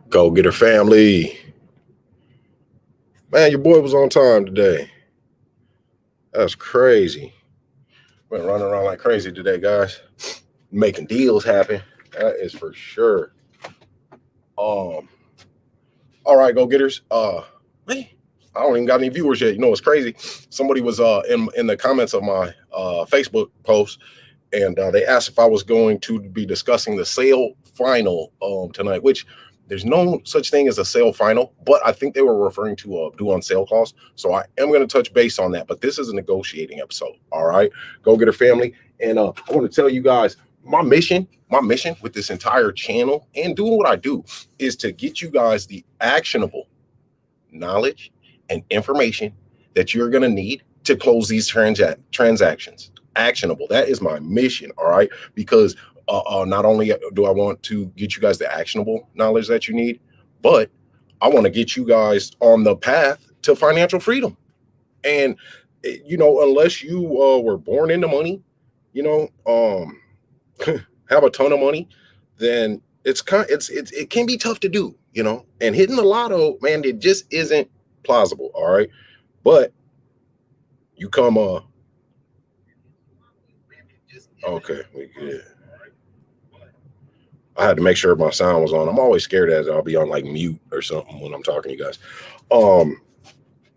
Go Getter family. Man, your boy was on time today. That's crazy. Been running around like crazy today, guys. Making deals happen. That is for sure. All right, Go Getters. Man, I don't even got any viewers yet. You know what's crazy? Somebody was in the comments of my Facebook post, and they asked if I was going to be discussing the sale final tonight, which there's no such thing as a sale final, but I think they were referring to a due on sale clause. So I am going to touch base on that, but this is a negotiating episode. All right, Go Getter family. And I want to tell you guys my mission with this entire channel and doing what I do is to get you guys the actionable knowledge and information that you're going to need to close these transactions. Actionable. That is my mission. All right. Because not only do I want to get you guys the actionable knowledge that you need, but I want to get you guys on the path to financial freedom. And, unless you were born into money, have a ton of money, then it can be tough to do, and hitting the lotto, man, it just isn't plausible. All right. But you come, okay, we good. I had to make sure my sound was on. I'm always scared as I'll be on like mute or something when I'm talking to you guys.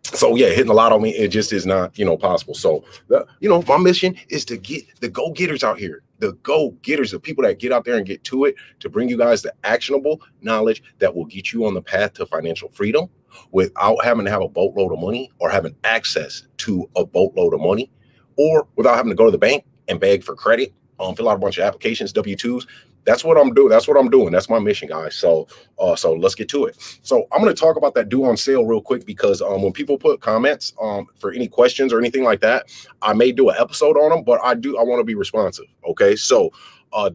So yeah, hitting a lot on me, it just is not, possible. So, my mission is to get the go-getters out here, the go-getters, the people that get out there and get to it, to bring you guys the actionable knowledge that will get you on the path to financial freedom without having to have a boatload of money or having access to a boatload of money, or without having to go to the bank and beg for credit, fill out a bunch of applications, W-2s. That's what I'm doing. That's my mission, guys. So let's get to it. So I'm going to talk about that due on sale real quick, because when people put comments for any questions or anything like that, I may do an episode on them, but I want to be responsive. Okay. So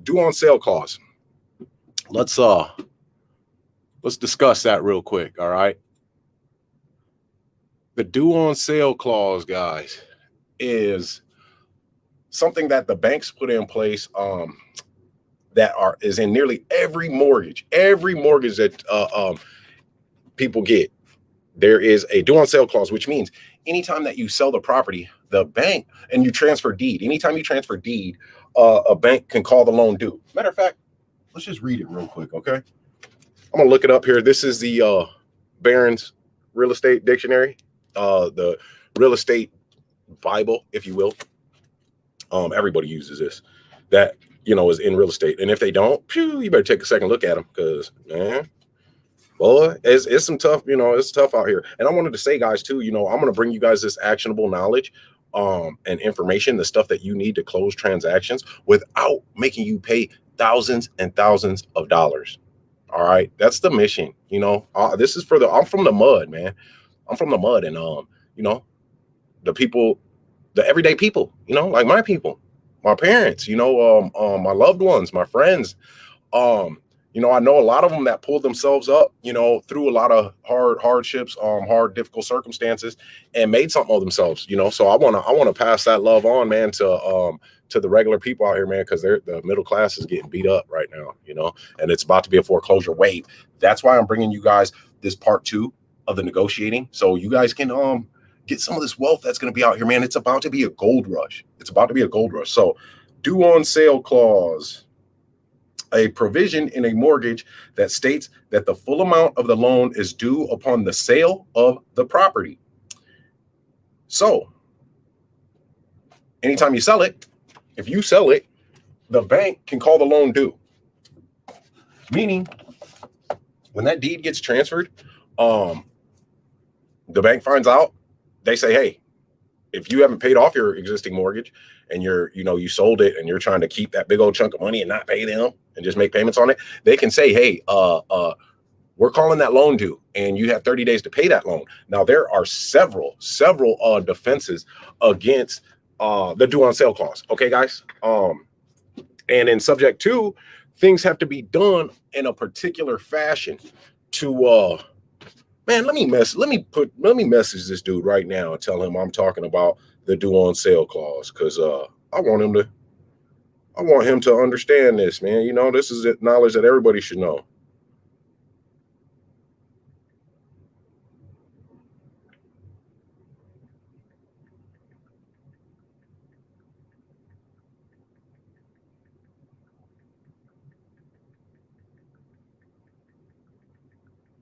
due on sale clause. Let's discuss that real quick. All right. The due on sale clause, guys, is something that the banks put in place is in nearly every mortgage that people get. There is a due on sale clause, which means anytime that you sell the property, the bank, and you transfer deed, anytime you transfer deed, a bank can call the loan due. Matter of fact, let's just read it real quick, okay? I'm gonna look it up here. This is the Barron's Real Estate Dictionary, the Real Estate Bible, if you will. Everybody uses this. That is in real estate, and if they don't, you better take a second look at them, because man, boy, it's some tough. It's tough out here. And I wanted to say, guys, too. I'm going to bring you guys this actionable knowledge, and information, the stuff that you need to close transactions without making you pay thousands and thousands of dollars. All right, that's the mission. This is I'm from the mud, man. I'm from the mud, and the people, the everyday people, like my people, my parents, my loved ones, my friends. I know a lot of them that pulled themselves up, through a lot of hardships, hard, difficult circumstances, and made something of themselves, So I want to pass that love on, man, to the regular people out here, man, because the middle class is getting beat up right now, and it's about to be a foreclosure wave. That's why I'm bringing you guys this part 2 of the negotiating, so you guys can get some of this wealth that's going to be out here, man. It's about to be a gold rush. So, due on sale clause. A provision in a mortgage that states that the full amount of the loan is due upon the sale of the property. So, anytime you sell it, if you sell it, the bank can call the loan due. Meaning, when that deed gets transferred, the bank finds out, they say, hey, if you haven't paid off your existing mortgage and you sold it and you're trying to keep that big old chunk of money and not pay them and just make payments on it, they can say, hey, we're calling that loan due and you have 30 days to pay that loan. Now, there are several defenses against the due on sale clause. Okay, guys. And in subject 2, things have to be done in a particular fashion to man, let me message this dude right now and tell him I'm talking about the due on sale clause, because I want him to understand this, man. This is knowledge that everybody should know.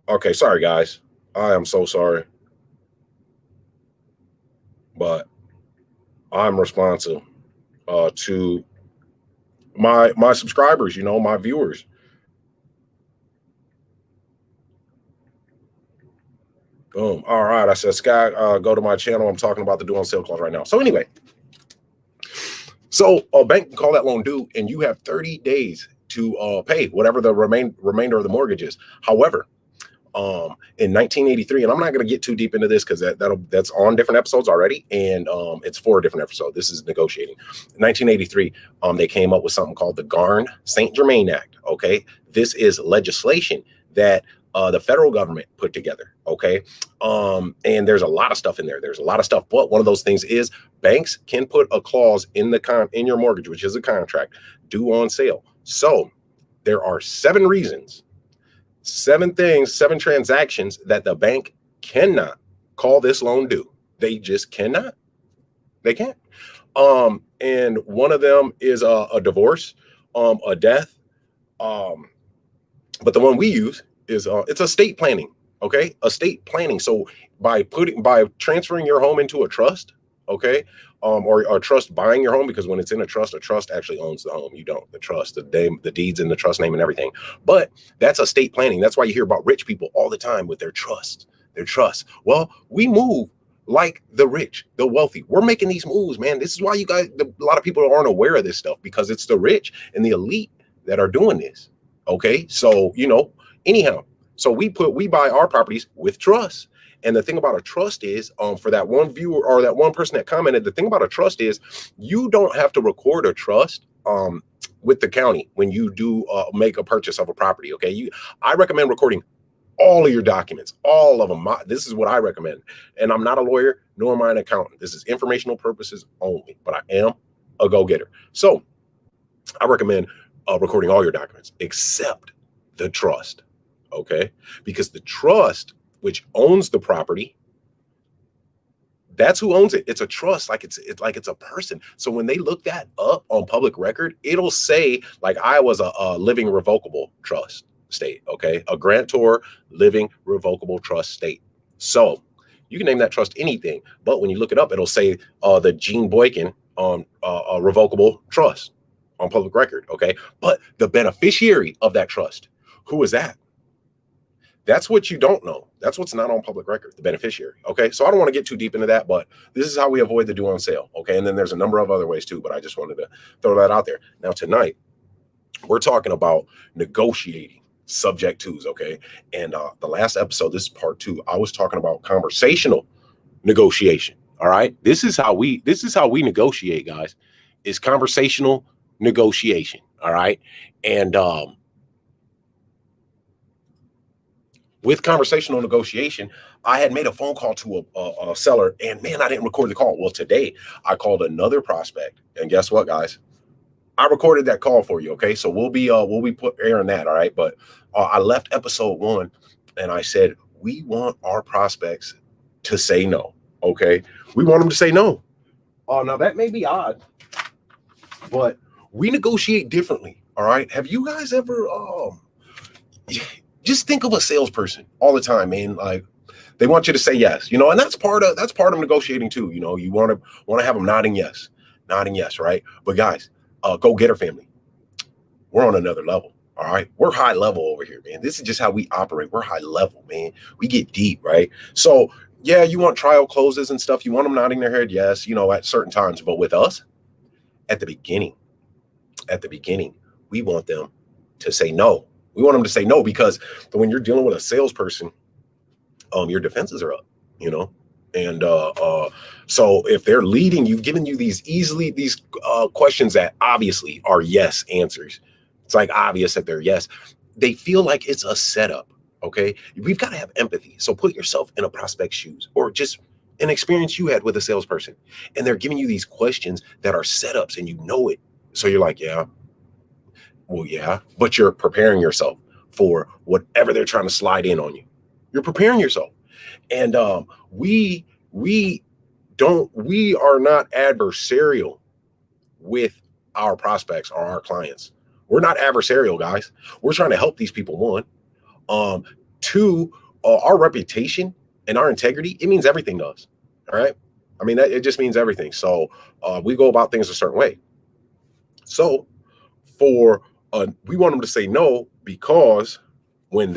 Okay, sorry guys. I am so sorry. But I'm responsive to my subscribers, my viewers. Boom. All right. I said, Scott, go to my channel. I'm talking about the due on sale clause right now. So anyway, so a bank can call that loan due, and you have 30 days to pay whatever the remainder of the mortgage is. However, in 1983, and I'm not going to get too deep into this because that's on different episodes already, and it's 4 different episodes. This is negotiating. In 1983, they came up with something called the Garn-St. Germain Act. Okay, this is legislation that the federal government put together. Okay, and there's a lot of stuff in there. There's a lot of stuff, but one of those things is banks can put a clause in in your mortgage, which is a contract, due on sale. So there are 7 reasons. 7 things, 7 transactions that the bank cannot call this loan due. They just cannot. They can't. And one of them is a divorce, a death. But the one we use is it's estate planning. Okay, estate planning. So by transferring your home into a trust, okay, or a trust buying your home, because when it's in a trust actually owns the home. You don't. The trust, the name, the deeds in the trust name and everything. But that's estate planning. That's why you hear about rich people all the time with their trusts. Their trusts. Well, we move like the rich, the wealthy. We're making these moves, man. This is why you guys, a lot of people aren't aware of this stuff, because it's the rich and the elite that are doing this. Okay, so anyhow, so we buy our properties with trust. And the thing about a trust is, for that one viewer or that one person that commented, the thing about a trust is you don't have to record a trust with the county when you do make a purchase of a property. Okay, I recommend recording all of your documents, all of them. This is what I recommend. And I'm not a lawyer, nor am I an accountant. This is informational purposes only, but I am a go-getter. So I recommend recording all your documents except the trust. Okay, because the trust, which owns the property, that's who owns it. It's a trust, like it's like it's a person. So when they look that up on public record, it'll say like I was a living revocable trust state. Okay, a grantor living revocable trust state. So you can name that trust anything, but when you look it up, it'll say the Gene Boykin a revocable trust on public record. Okay, but the beneficiary of that trust, who is that? That's what you don't know. That's what's not on public record, the beneficiary. Okay, so I don't want to get too deep into that, but this is how we avoid the due on sale. Okay, and then there's a number of other ways too, but I just wanted to throw that out there. Now tonight, we're talking about negotiating subject twos. Okay, and the last episode, this is part 2. I was talking about conversational negotiation. All right, this is how we negotiate, guys. Is conversational negotiation. All right, and with conversational negotiation, I had made a phone call to a seller, and man, I didn't record the call. Well, today I called another prospect, and guess what, guys? I recorded that call for you. Okay, so we'll be airing that. All right, but I left episode 1, and I said we want our prospects to say no. Okay, we want them to say no. Oh, now that may be odd, but we negotiate differently. All right, have you guys ever just think of a salesperson all the time, man. Like they want you to say yes, and that's part of negotiating too. You want to have them nodding yes, right? But guys, go-getter family, we're on another level. All right, we're high level over here, man. This is just how we operate. We're high level, man. We get deep, right? So yeah, you want trial closes and stuff. You want them nodding their head yes, at certain times. But with us, at the beginning, we want them to say no. We want them to say no, because when you're dealing with a salesperson, your defenses are up, and so if they're leading you, giving you these questions that obviously are yes answers, it's like obvious that they're yes, they feel like it's a setup. Okay, we've got to have empathy. So put yourself in a prospect's shoes, or just an experience you had with a salesperson, and they're giving you these questions that are setups, and it. So you're like, yeah. Well, yeah, but you're preparing yourself for whatever they're trying to slide in on you. You're preparing yourself. And we are not adversarial with our prospects or our clients. We're not adversarial, guys. We're trying to help these people, one. Two, our reputation and our integrity, it means everything to us. All right. I mean, it just means everything. So we go about things a certain way. So for we want them to say no, because when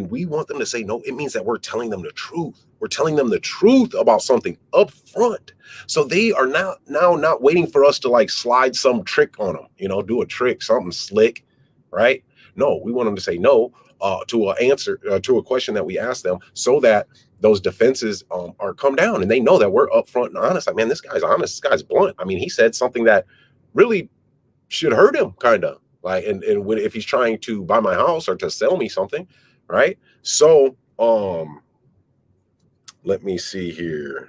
we want them to say no, it means that we're telling them the truth. We're telling them the truth about something up front. So they are now not waiting for us to like slide some trick on them, do a trick, something slick, right? No, we want them to say no to an answer to a question that we ask them, so that those defenses are come down, and they know that we're upfront and honest. Like, man, this guy's honest. This guy's blunt. I mean, he said something that really should hurt him, kind of like, and if he's trying to buy my house or to sell me something, right? So let me see here.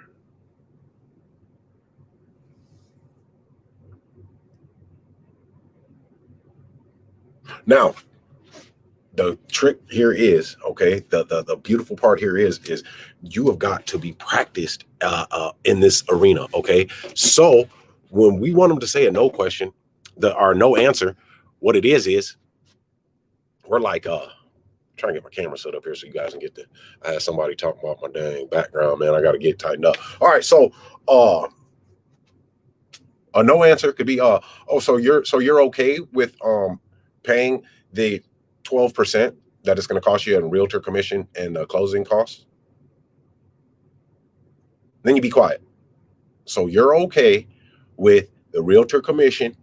Now, the trick here is, okay, the beautiful part here is you have got to be practiced in this arena, okay? So when we want them to say a no question, our no answer, what it is we're like trying to get my camera set up here so you guys can get I had somebody talking about my dang background, man. I got to get tightened up. All right, so a no answer could be so you're okay with paying the 12% that it's going to cost you in realtor commission and closing costs? Then you be quiet. So you're okay with the realtor commission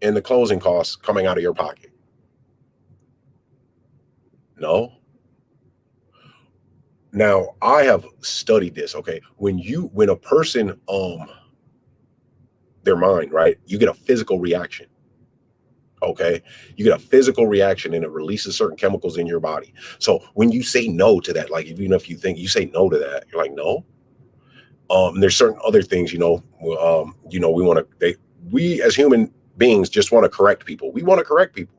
and the closing costs coming out of your pocket? No. Now, I have studied this, okay? When a person their mind, right? You get a physical reaction. Okay, you get a physical reaction and it releases certain chemicals in your body. So when you say no to that, like even if you think you say no to that, you're like, no. There's certain other things, we want to, we as human beings just want to correct people. We want to correct people,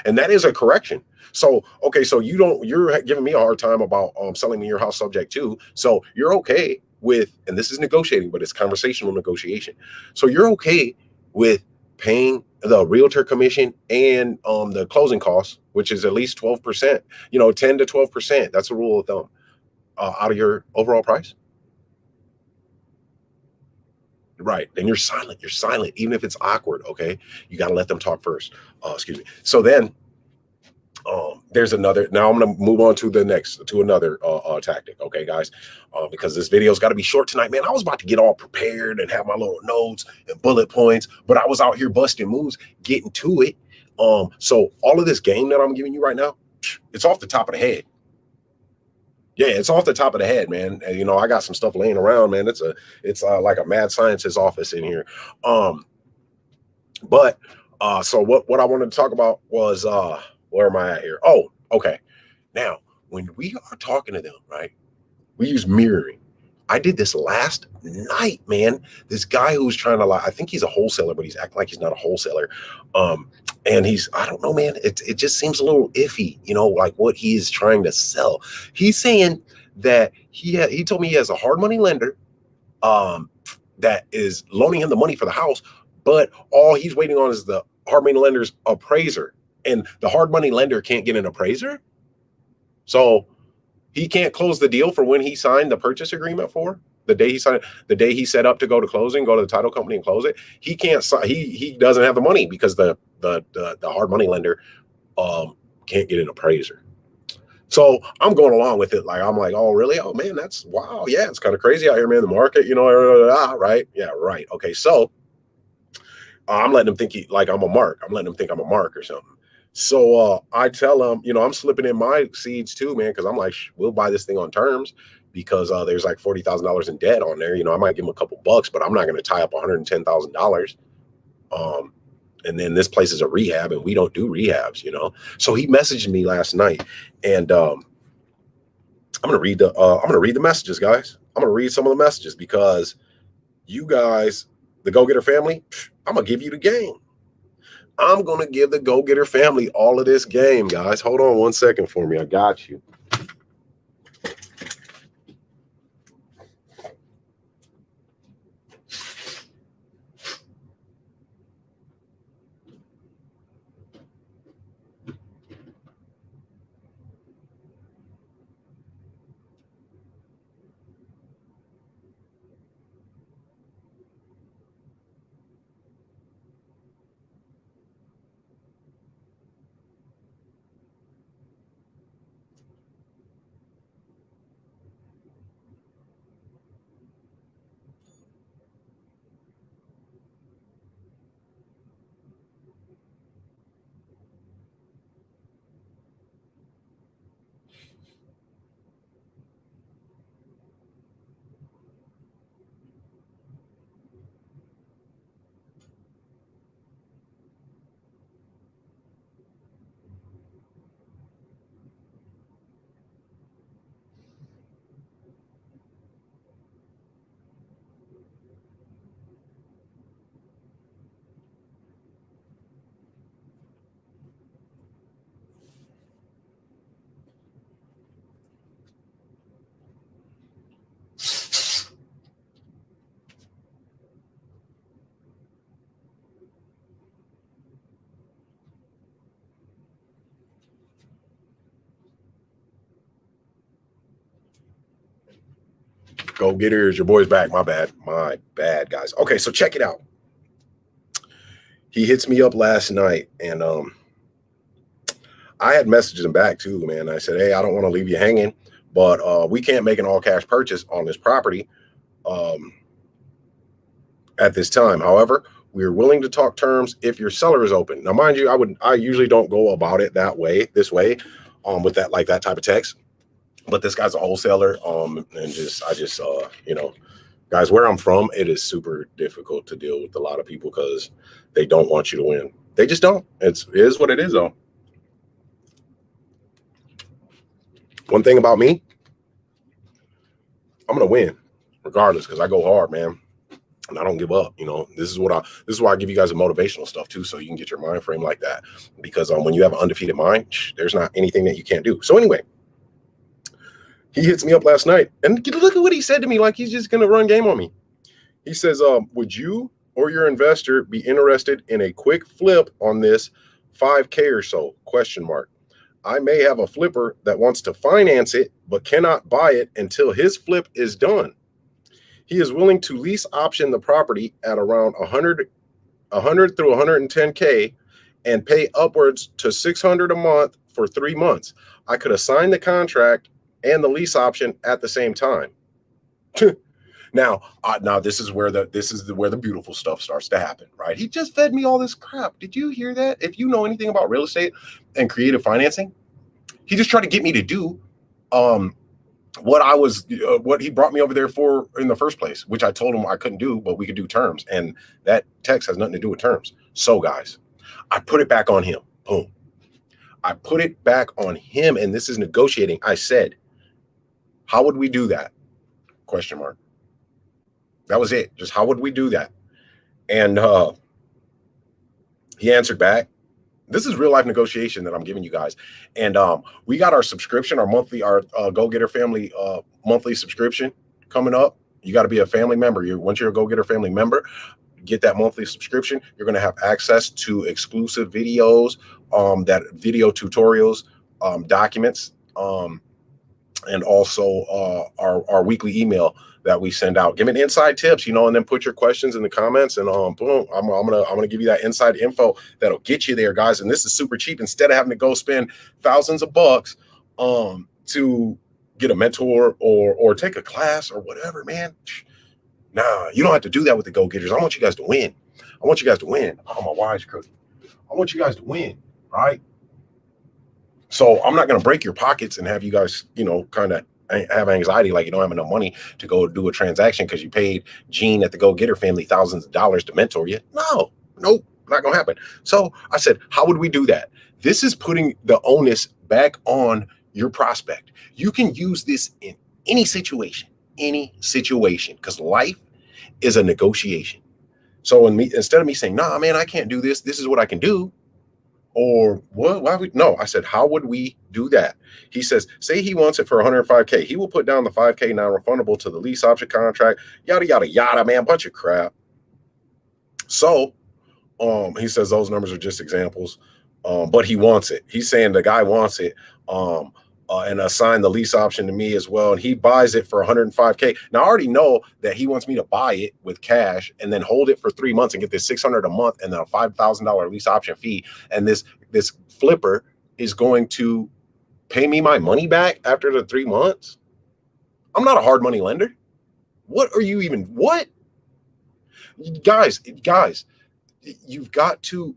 and that is a correction. So, okay, so you're giving me a hard time about selling me your house subject to. So you're okay with, and this is negotiating, but it's conversational negotiation. So you're okay with paying the realtor commission and the closing costs, which is at least 12%, 10 to 12%. That's a rule of thumb out of your overall price. Right. And you're silent. You're silent, even if it's awkward. Okay. You got to let them talk first. Excuse me. So then there's another. Now I'm going to move on to another tactic. Okay, guys, because this video's got to be short tonight, man. I was about to get all prepared and have my little notes and bullet points, but I was out here busting moves, getting to it. So all of this game that I'm giving you right now, it's off the top of the head. Yeah, it's off the top of the head, man. And, I got some stuff laying around, man. It's like a mad scientist office in here. But so what I wanted to talk about was where am I at here? Oh, okay. Now, when we are talking to them, right? We use mirroring. I did this last night, man. This guy who's trying to I think he's a wholesaler, but he's acting like he's not a wholesaler. And I don't know, man. It just seems a little iffy, like what he is trying to sell. He's saying that he told me he has a hard money lender that is loaning him the money for the house, but all he's waiting on is the hard money lender's appraiser. And the hard money lender can't get an appraiser. So he can't close the deal for when he signed the purchase agreement for the day he signed it, the day he set up to go to closing, go to the title company and close it. He can't he doesn't have the money because the hard money lender can't get an appraiser. So I'm going along with it. Like, I'm like, oh, really? Oh, man, that's wow. Yeah, it's kind of crazy out here, man. The market, right? Yeah, right. Okay, so I'm letting him think I'm a mark. I'm letting him think I'm a mark or something. So I tell him, I'm slipping in my seeds too, man, because I'm like, we'll buy this thing on terms because there's like $40,000 in debt on there. I might give him a couple bucks, but I'm not going to tie up $110,000. And then this place is a rehab, and we don't do rehabs, So he messaged me last night, and I'm gonna read the messages, guys. I'm gonna read some of the messages because you guys, the Go-Getter family, I'm gonna give you the game. I'm going to give the Go-Getter family all of this game, guys. Hold on 1 second for me. I got you. Go-getters, your boy's back. My bad, guys. Okay, so check it out. He hits me up last night, and I had messaged him back too, man. I said, hey, I don't want to leave you hanging, but we can't make an all-cash purchase on this property at this time. However, we are willing to talk terms if your seller is open. Now, mind you, I usually don't go about it this way, with that type of text. But this guy's a wholesaler, and you know, guys, where I'm from, it is super difficult to deal with a lot of people because they don't want you to win. They just don't. It is what it is, though. One thing about me, I'm gonna win regardless because I go hard, man, and I don't give up. You know, this is why I give you guys a motivational stuff too, so you can get your mind frame like that. Because when you have an undefeated mind, there's not anything that you can't do. So anyway, he hits me up last night, and look at what he said to me, like he's just gonna run game on me. He says, would you or your investor be interested in a quick flip on this $5K or so? Question mark. I may have a flipper that wants to finance it, but cannot buy it until his flip is done. He is willing to lease option the property at around 100 through 110K and pay upwards to $600 a month for 3 months. I could assign the contract and the lease option at the same time. Now this is where the beautiful stuff starts to happen, right? He just fed me all this crap. Did you hear that? If you know anything about real estate and creative financing, he just tried to get me to do what he brought me over there for in the first place, which I told him I couldn't do, but we could do terms. And that text has nothing to do with terms. So guys, I put it back on him. Boom. I put it back on him, and this is negotiating. I said, how would we do that? Question mark. That was it. Just how would we do that? And he answered back. This is real life negotiation that I'm giving you guys. And we got our subscription, our Go-Getter family monthly subscription coming up. You got to be a family member. Once you're a Go-Getter family member, get that monthly subscription. You're going to have access to exclusive videos, that video tutorials, documents, and also our weekly email that we send out. Give me inside tips, you know, and then put your questions in the comments, and boom, I'm gonna give you that inside info that'll get you there, guys. And this is super cheap. Instead of having to go spend thousands of bucks to get a mentor or take a class or whatever, man. Nah, you don't have to do that with the Go-Getters. I want you guys to win. I want you guys to win. Oh, my wise cookie. I want you guys to win, right? So I'm not going to break your pockets and have you guys, you know, kind of have anxiety like you don't have enough money to go do a transaction because you paid Gene at the Go-Getter family thousands of dollars to mentor you. Nope, not going to happen. So I said, how would we do that? This is putting the onus back on your prospect. You can use this in any situation, because life is a negotiation. So instead of me saying, nah, man, I can't do this. This is what I can do. Or what? Why no? I said, how would we do that? He says, say he wants it for 105K. He will put down the 5K non-refundable to the lease option contract, yada, yada, yada, man, bunch of crap. So he says those numbers are just examples, but he wants it. He's saying the guy wants it and assign the lease option to me as well. And he buys it for 105K. Now, I already know that he wants me to buy it with cash and then hold it for 3 months and get this $600 a month and then a $5,000 lease option fee. And this flipper is going to pay me my money back after the 3 months. I'm not a hard money lender. What? Guys, you've got to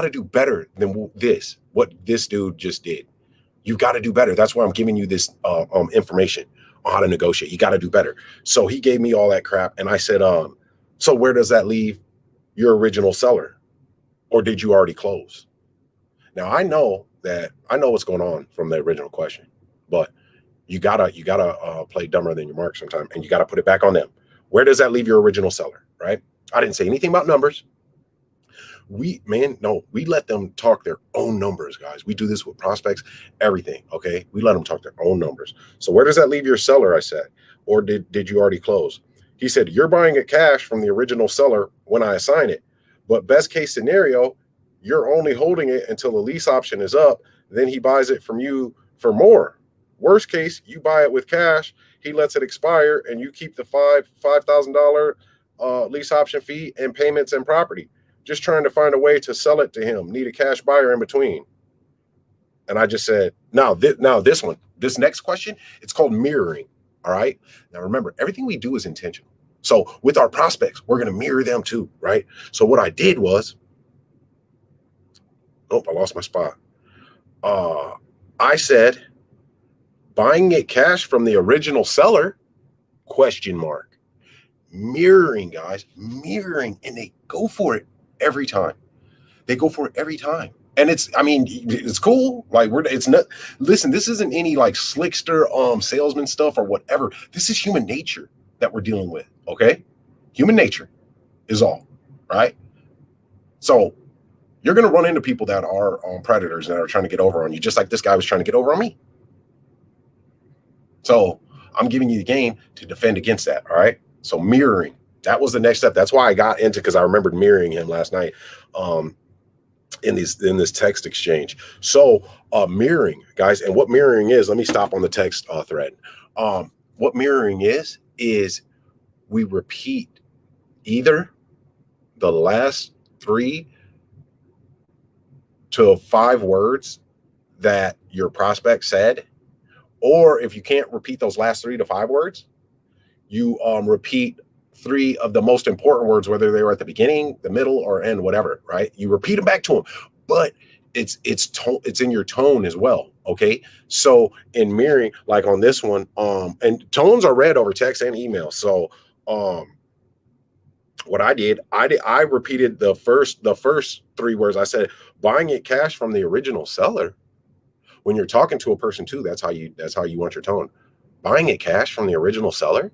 do better than what this dude just did. You've got to do better. That's why I'm giving you this information on how to negotiate. You got to do better. So he gave me all that crap. And I said, so where does that leave your original seller? Or did you already close? Now, I know what's going on from the original question, but you gotta play dumber than your mark sometime, and you got to put it back on them. Where does that leave your original seller, right? I didn't say anything about numbers. We let them talk their own numbers, guys. We do this with prospects, everything. Okay. We let them talk their own numbers. So where does that leave your seller? I said, or did you already close? He said, you're buying it cash from the original seller when I assign it, but best case scenario, you're only holding it until the lease option is up. Then he buys it from you for more. Worst case, you buy it with cash, he lets it expire, and you keep the $5,000 lease option fee and payments and property. Just trying to find a way to sell it to him. Need a cash buyer in between. And I just said, now this next question, it's called mirroring. All right. Now remember, everything we do is intentional. So with our prospects, we're going to mirror them too, right? So what I did was, I lost my spot. I said, buying it cash from the original seller, ? Mirroring, guys, mirroring, and they go for it every time. They go for it every time. And it's cool. Like it's not, listen, this isn't any like slickster, salesman stuff or whatever. This is human nature that we're dealing with. Okay. Human nature is all right. So you're going to run into people that are predators that are trying to get over on you, just like this guy was trying to get over on me. So I'm giving you the game to defend against that. All right. So mirroring, that was the next step. That's why I got into, because I remembered mirroring him last night in this text exchange. So mirroring, guys, and what mirroring is, let me stop on the text thread. What mirroring is we repeat either the last 3 to 5 words that your prospect said, or if you can't repeat those last 3 to 5 words, you repeat 3 of the most important words, whether they were at the beginning, the middle, or end, whatever, right? You repeat them back to them, but it's in your tone as well. Okay. So in mirroring, like on this one, and tones are read over text and email. So what I did, I repeated the first 3 words. I said, buying it cash from the original seller. When you're talking to a person too, that's how you want your tone. Buying it cash from the original seller.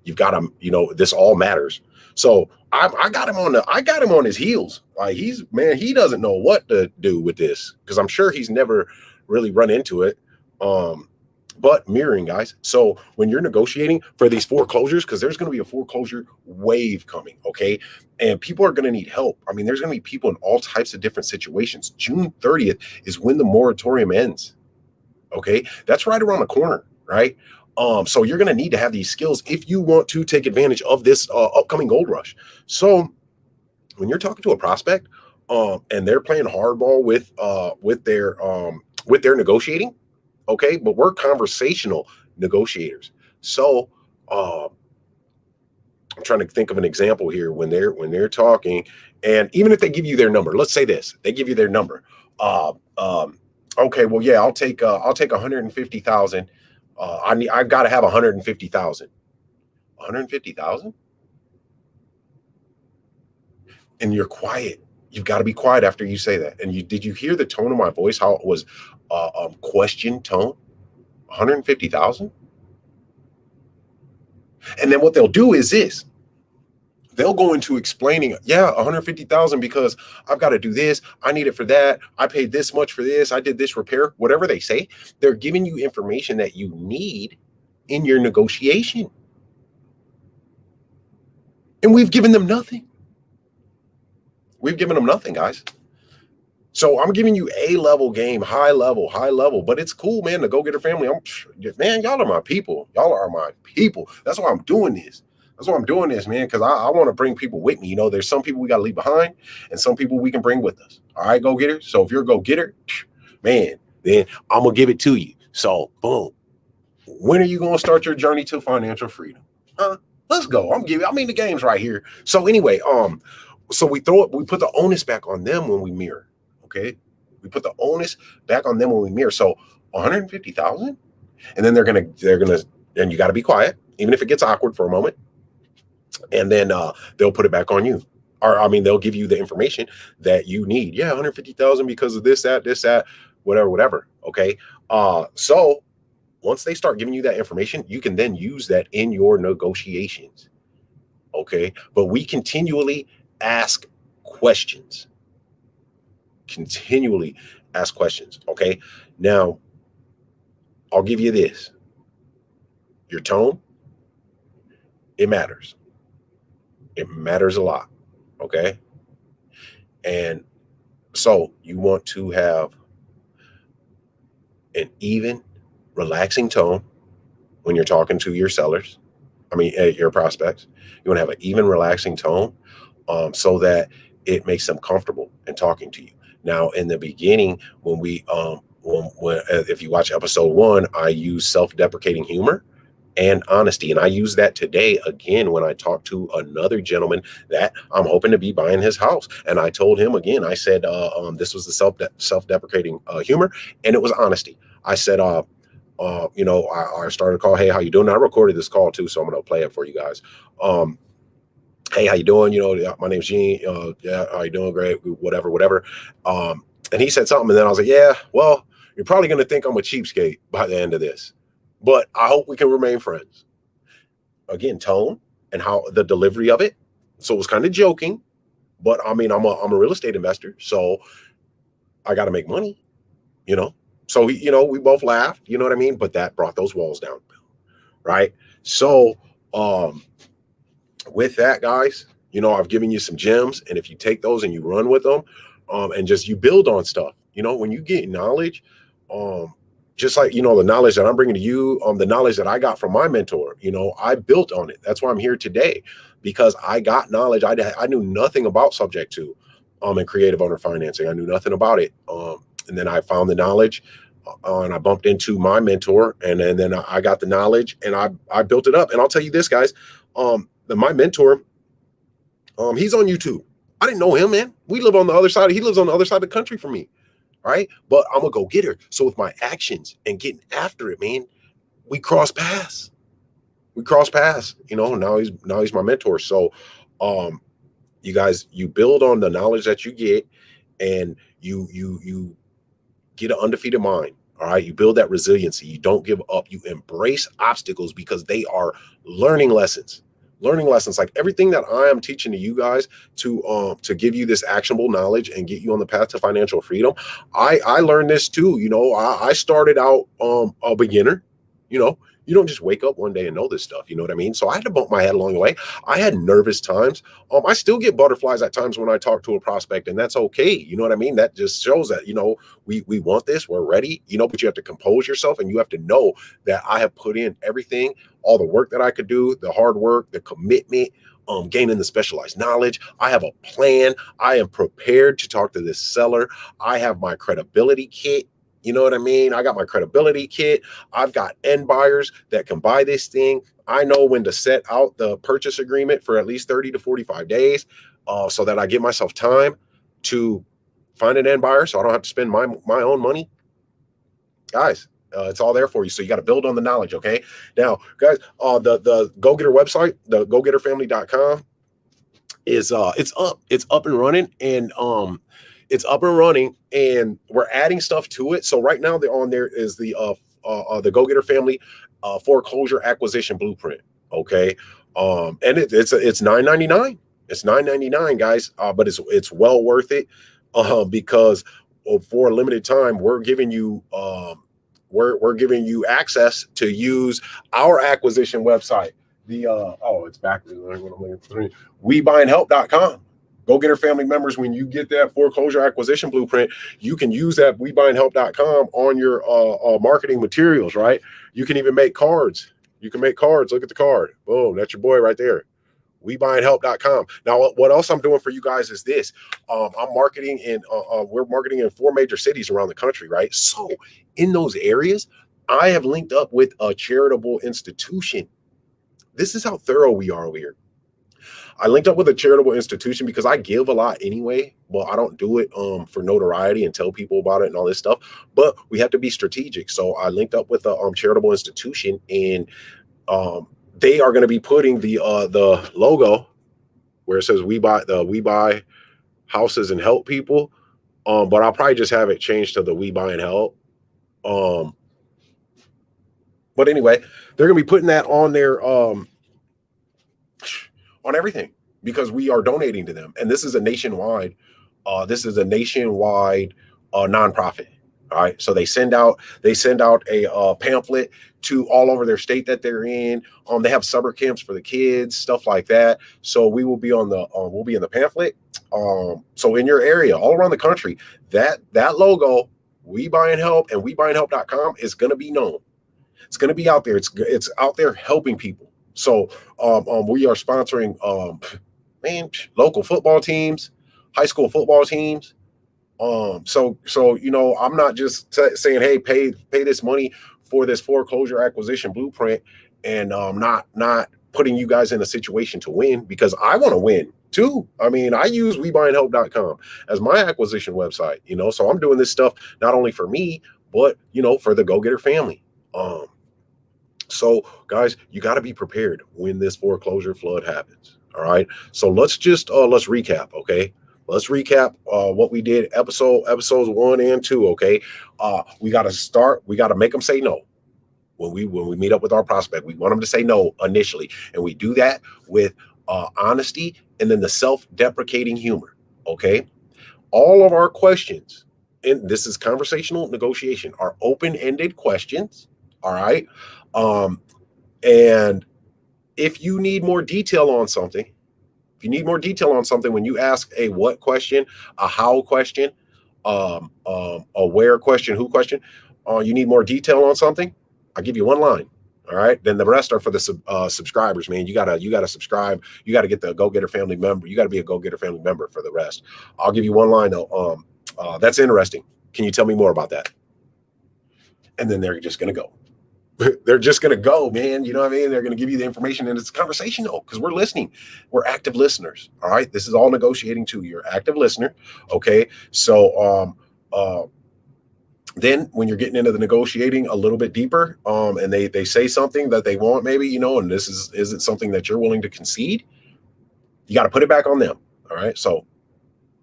You've got him, this all matters. So I got him on his heels. Like he doesn't know what to do with this, because I'm sure he's never really run into it. But mirroring, guys. So when you're negotiating for these foreclosures, because there's going to be a foreclosure wave coming, okay? And people are going to need help. I mean, there's going to be people in all types of different situations. June 30th is when the moratorium ends, okay? That's right around the corner, right? So you're going to need to have these skills if you want to take advantage of this upcoming gold rush. So when you're talking to a prospect and they're playing hardball with their negotiating, okay, but we're conversational negotiators. So I'm trying to think of an example here when they're talking, and even if they give you their number, let's say they give you their number. Okay, well, yeah, I'll take 150,000. I've got to have 150,000. 150,000? And you're quiet. You've got to be quiet after you say that. And did you hear the tone of my voice? How it was question tone? 150,000? And then what they'll do is this. They'll go into explaining, 150,000 because I've got to do this. I need it for that. I paid this much for this. I did this repair, whatever they say. They're giving you information that you need in your negotiation. And we've given them nothing. We've given them nothing, guys. So I'm giving you A-level game, high level, but it's cool, man. The Go-Getter family, man, y'all are my people. Y'all are my people. That's why I'm doing this. Man, because I want to bring people with me. There's some people we got to leave behind and some people we can bring with us. All right, Go-Getter. So if you're a Go-Getter, man, then I'm going to give it to you. So boom. When are you going to start your journey to financial freedom? Let's go. I'm the game's right here. So anyway, so we put the onus back on them when we mirror. Okay. We put the onus back on them when we mirror. So 150,000, and then they're going to, and you got to be quiet, even if it gets awkward for a moment. And then they'll put it back on you. Or, they'll give you the information that you need. Yeah, 150,000 because of this, that, whatever. Okay. So once they start giving you that information, you can then use that in your negotiations. Okay. But we continually ask questions. Okay. Now, I'll give you this. Your tone, it matters. It matters a lot. Okay. And so you want to have an even relaxing tone when you're talking to your sellers. Your prospects. You want to have an even, relaxing tone, so that it makes them comfortable in talking to you. Now, in the beginning, when if you watch episode 1, I use self-deprecating humor and honesty, and I use that today again when I talk to another gentleman that I'm hoping to be buying his house. And I told him again, I said, this was the self-deprecating humor, and it was honesty. I said, I started a call. Hey, how you doing? I recorded this call too, so I'm going to play it for you guys. Hey, how you doing? My name's Gene. Yeah, how you doing? Great. Whatever. And he said something, and then I was like, yeah, well, you're probably going to think I'm a cheapskate by the end of this, but I hope we can remain friends. Again, tone and how the delivery of it. So it was kind of joking, but I'm a real estate investor, so I got to make money, So we both laughed, you know what I mean? But that brought those walls down, right? So with that, guys, I've given you some gems, and if you take those and you run with them, and just you build on stuff, when you get knowledge, just like the knowledge that I'm bringing to you, the knowledge that I got from my mentor, I built on it. That's why I'm here today, because I got knowledge. I knew nothing about subjectto, and creative owner financing. I knew nothing about it. And then I found the knowledge, and I bumped into my mentor, and then I got the knowledge, and I built it up. And I'll tell you this, guys, my mentor, he's on YouTube. I didn't know him, man. He lives on the other side of the country from me, right? But I'm a go-getter. So with my actions and getting after it, man, we cross paths. Now he's my mentor. So you guys, you build on the knowledge that you get, and you get an undefeated mind. All right. You build that resiliency. You don't give up. You embrace obstacles, because they are learning lessons. Like everything that I am teaching to you guys to give you this actionable knowledge and get you on the path to financial freedom. I learned this too. I started out a beginner. You don't just wake up one day and know this stuff. You know what I mean? So I had to bump my head along the way. I had nervous times. I still get butterflies at times when I talk to a prospect, and that's okay. You know what I mean? That just shows that, we want this, we're ready, but you have to compose yourself, and you have to know that I have put in everything, all the work that I could do, the hard work, the commitment, gaining the specialized knowledge. I have a plan. I am prepared to talk to this seller. I have my credibility kit. You know what I mean? I got my credibility kit. I've got end buyers that can buy this thing. I know when to set out the purchase agreement for at least 30 to 45 days, so that I give myself time to find an end buyer, so I don't have to spend my own money. Guys, it's all there for you. So you got to build on the knowledge, okay? Now, guys, the GoGetter website, the GoGetterFamily.com, is it's up and running, and we're adding stuff to it. So right now, on there is the GoGetter Family foreclosure acquisition blueprint. Okay, and it's $9.99. It's $9.99, guys. But it's well worth it, because for a limited time, we're giving you we're giving you access to use our acquisition website. It's back to WeBuyAndHelp.com. GoGetter family members, when you get that foreclosure acquisition blueprint, you can use that WeBuyAndHelp.com on your marketing materials, right? You can even make cards. Look at the card. Boom, that's your boy right there. WeBuyAndHelp.com. Now, what else I'm doing for you guys is this. I'm marketing we're marketing in 4 major cities around the country, right? So in those areas, I have linked up with a charitable institution. This is how thorough we are over here. I linked up with a charitable institution because I give a lot anyway. Well, I don't do it for notoriety and tell people about it and all this stuff, but we have to be strategic. So I linked up with a charitable institution, and they are going to be putting the logo where it says we buy houses and help people. But I'll probably just have it changed to the We Buy and Help. But anyway, they're going to be putting that on their on everything, because we are donating to them. And this is a nationwide nonprofit. All right. So they send out a pamphlet to all over their state that they're in. They have summer camps for the kids, stuff like that. So we will be we'll be in the pamphlet. So in your area, all around the country, that logo, We Buy and Help and WeBuyAndHelp.com, is going to be known. It's going to be out there. It's out there helping people. So we are sponsoring local football teams, high school football teams. So I'm not just saying, hey, pay this money for this foreclosure acquisition blueprint, and not putting you guys in a situation to win, because I want to win too. I mean, I use WeBuyAndHelp.com as my acquisition website, so I'm doing this stuff not only for me, but for the GoGetter family. So guys, you got to be prepared when this foreclosure flood happens. All right. So let's recap. Okay. Let's recap what we did episodes 1 and 2. Okay. We got to make them say no. When we meet up with our prospect, we want them to say no initially. And we do that with honesty and then the self-deprecating humor. Okay. All of our questions, and this is conversational negotiation, are open-ended questions. All right. And if you need more detail on something, when you ask a what question, a how question, a where question, who question, you need more detail on something, I'll give you one line. All right. Then the rest are for the subscribers, man. You gotta subscribe. You gotta get the GoGetter family member. You gotta be a GoGetter family member for the rest. I'll give you one line though. That's interesting. Can you tell me more about that? And then they're just gonna go. They're just going to go, man. You know what I mean? They're going to give you the information, and it's conversational because we're listening. We're active listeners. All right. This is all negotiating too. You're an active listener. Okay. So, then when you're getting into the negotiating a little bit deeper, and they say something that they want, maybe, and this isn't something that you're willing to concede, you got to put it back on them. All right. So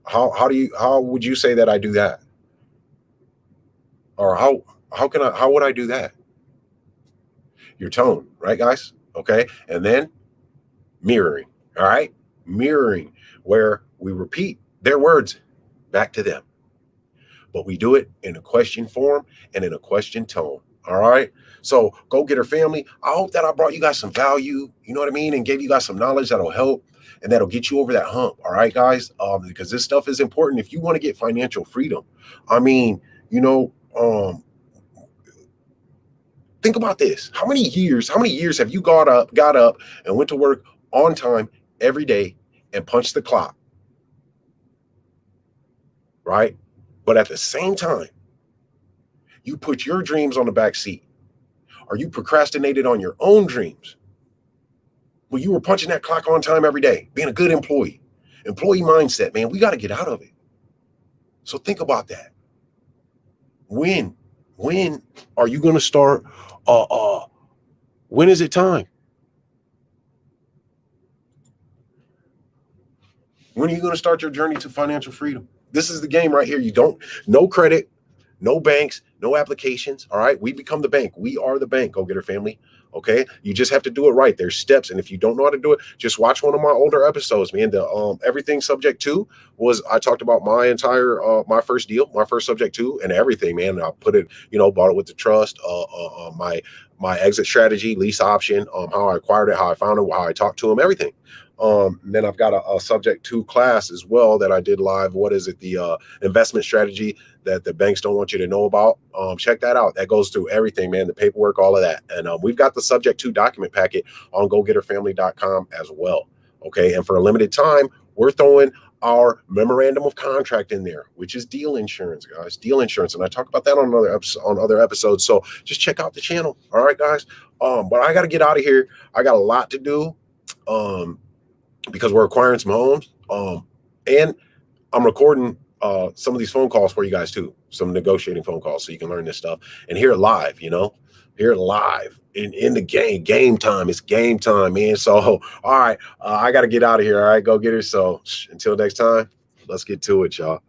how would you say that I do that? Or how would I do that? Your tone, right, guys? Okay. And then mirroring. All right. Mirroring, where we repeat their words back to them, but we do it in a question form and in a question tone. All right. So GoGetter family, I hope that I brought you guys some value, you know what I mean? And gave you guys some knowledge that'll help and that'll get you over that hump. All right, guys. Because this stuff is important if you want to get financial freedom. I mean, think about this. How many years have you got up and went to work on time every day and punched the clock? Right? But at the same time, you put your dreams on the back seat, or you procrastinated on your own dreams. Well, you were punching that clock on time every day, being a good employee mindset, man. We got to get out of it. So think about that. When are you going to start? When is it time? When are you going to start your journey to financial freedom? This is the game right here. No credit, no banks, no applications. All right. We become the bank. We are the bank, GoGetter family. Okay. You just have to do it right. There's steps. And if you don't know how to do it, just watch one of my older episodes, man. The everything subjectto was, I talked about my entire my first deal, my first subjecto and everything, man. I put it, bought it with the trust, my exit strategy, lease option, how I acquired it, how I found it, how I talked to them, everything. Then I've got a subjecto class as well that I did live. What is it? The investment strategy that the banks don't want you to know about. Check that out. That goes through everything, man. The paperwork, all of that. And we've got the subjecto document packet on GoGetterFamily.com as well. Okay. And for a limited time, we're throwing our memorandum of contract in there, which is deal insurance, guys. Deal insurance. And I talk about that on other episodes. So just check out the channel. All right, guys. But I got to get out of here. I got a lot to do. Because we're acquiring some homes, and I'm recording some of these phone calls for you guys too, some negotiating phone calls, so you can learn this stuff and hear it live. Hear it live in the game time. It's game time, man. So all right, I got to get out of here. All right, go get it. So until next time, let's get to it, y'all.